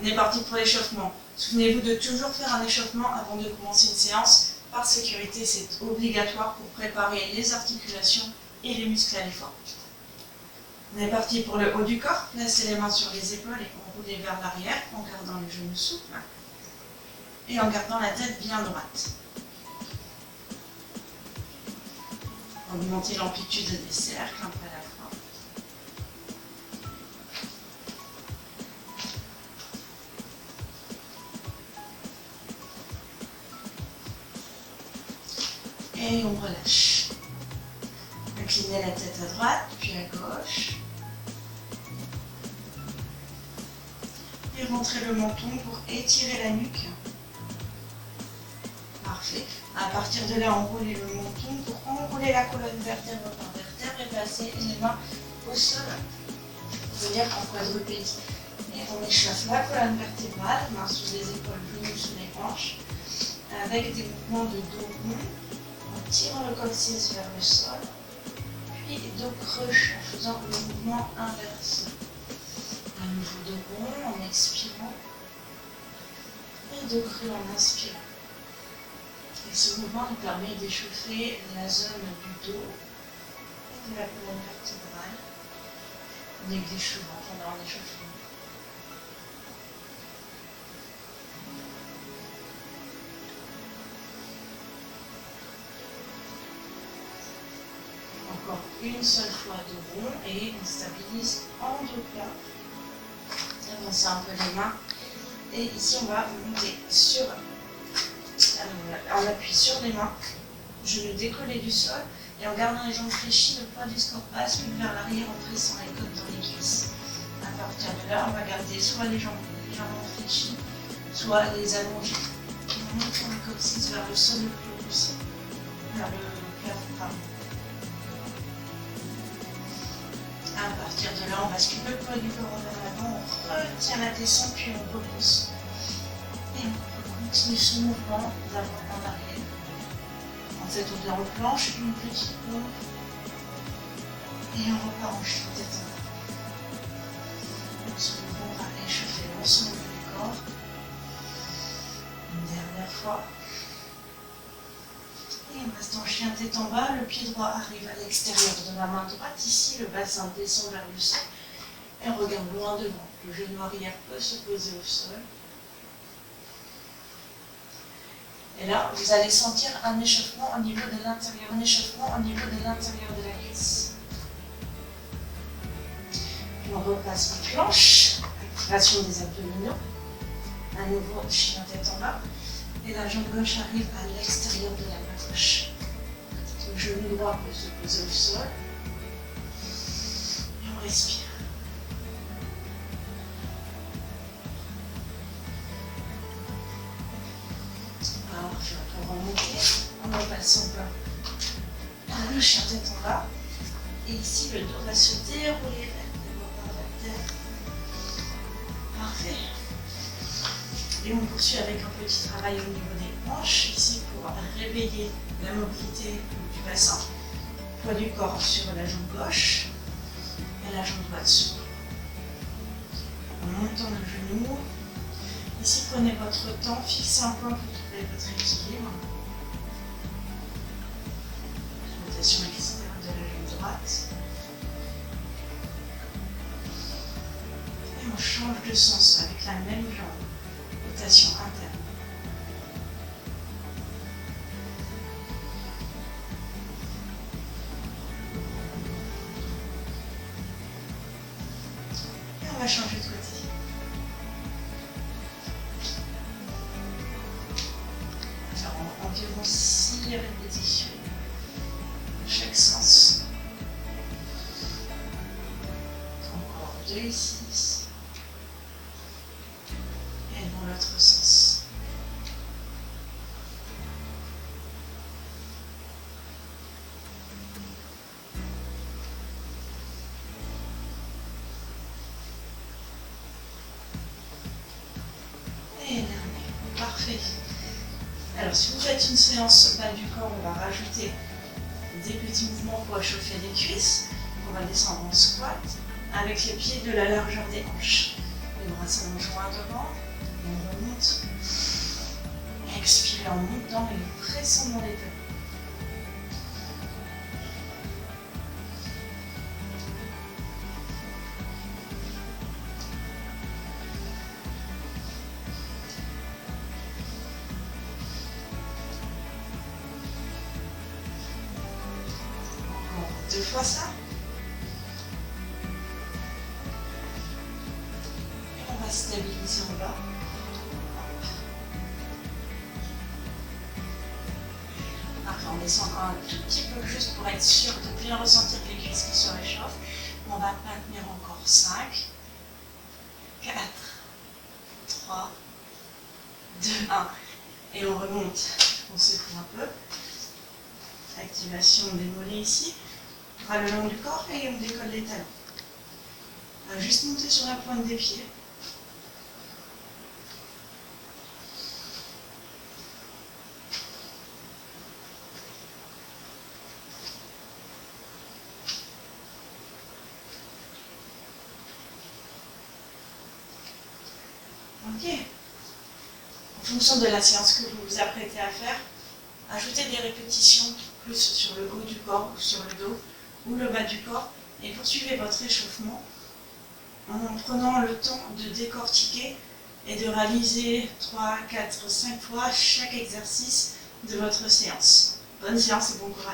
On est parti pour l'échauffement. Souvenez-vous de toujours faire un échauffement avant de commencer une séance. Par sécurité, c'est obligatoire pour préparer les articulations et les muscles à l'effort. On est parti pour le haut du corps. Placez les mains sur les épaules et enroulez vers l'arrière en gardant les genoux souples et en gardant la tête bien droite. Augmentez l'amplitude des cercles un peu à la fois. Et on relâche. Inclinez la tête à droite, puis à gauche. Et rentrez le menton pour étirer la nuque. Parfait. À partir de là, enroulez le menton pour enrouler la colonne vertèbre par vertèbre et passer les mains au sol. C'est-à-dire en quadrupédie. Et on échauffe la colonne vertébrale, mains sous les épaules, genoux sous les hanches, avec des mouvements de dos rond, en tirant le coccyx vers le sol, puis dos creux en faisant le mouvement inverse. Un nouveau dos rond en expirant et dos creux en inspirant. Et ce mouvement nous permet d'échauffer la zone du dos et de la colonne vertébrale, néglige souvent pendant l'échauffement. Encore une seule fois de rond et on stabilise en dos plat. Avancez un peu les mains et ici on va monter sur, on appuie sur les mains, genoux décollés du sol et en gardant les jambes fléchies, le poids du corps bascule vers l'arrière en pressant les côtes dans les cuisses. À partir de là, on va garder soit les jambes fléchies, soit les allonger. On monte le coccyx vers le sol le plus haut possible, vers le plafond, pardon. À partir de là, on bascule le poids du corps vers l'avant, on retient la descente, puis on repousse. Et on continue ce mouvement d'avant en arrière. En fait, on vient en planche, une petite pompe, et on repart en chute tête en bas. Donc ce mouvement va échauffer l'ensemble du corps. Une dernière fois. Et on reste en chien tête en bas, le pied droit arrive à l'extérieur de la main droite. Ici, le bassin descend vers le sol et on regarde loin devant. Le genou arrière peut se poser au sol. Et là, vous allez sentir un échauffement au niveau de l'intérieur, de la cuisse. Puis on repasse en planche, activation des abdominaux. À nouveau, chien tête en bas. Et la jambe gauche arrive à l'extérieur de la main gauche. Le genou droit peut se poser au sol. Et on respire. Parfait, on peut remonter en repassant par le chien tête en bas. Et ici, le dos va se dérouler vertèbre par vertèbre. Parfait. Et on poursuit avec un petit travail au niveau des hanches, ici pour réveiller la mobilité du bassin. Poids du corps sur la jambe gauche et la jambe droite s'ouvre. En montant le genou, ici prenez votre temps, fixez un point pour trouver votre équilibre. Rotation externe de la jambe droite. Et on change de sens avec la même jambe. Rotation interne. Et on va changer de côté. On va faire environ 6 répétitions dans chaque sens. Encore 2 ici. Dans l'autre sens. Et dernier. Parfait. Alors, si vous faites une séance bas du corps, on va rajouter des petits mouvements pour réchauffer les cuisses. On va descendre en squat avec les pieds de la largeur des hanches. les bras s'allongent joints devant. On remonte. Expirez en montant et pressons dans les talons. Encore 2 fois ça. Et on va stabiliser en bas. On descend encore un tout petit peu juste pour être sûr de bien ressentir les cuisses qui se réchauffent. On va maintenir encore 5, 4, 3, 2, 1. Et on remonte. On secoue un peu. Activation des mollets ici. Bras le long du corps et on décolle les talons. On va juste monter sur la pointe des pieds. Ok. En fonction de la séance que vous vous apprêtez à faire, ajoutez des répétitions plus sur le haut du corps ou sur le dos ou le bas du corps et poursuivez votre échauffement en prenant le temps de décortiquer et de réaliser 3, 4, 5 fois chaque exercice de votre séance. Bonne séance et bon courage.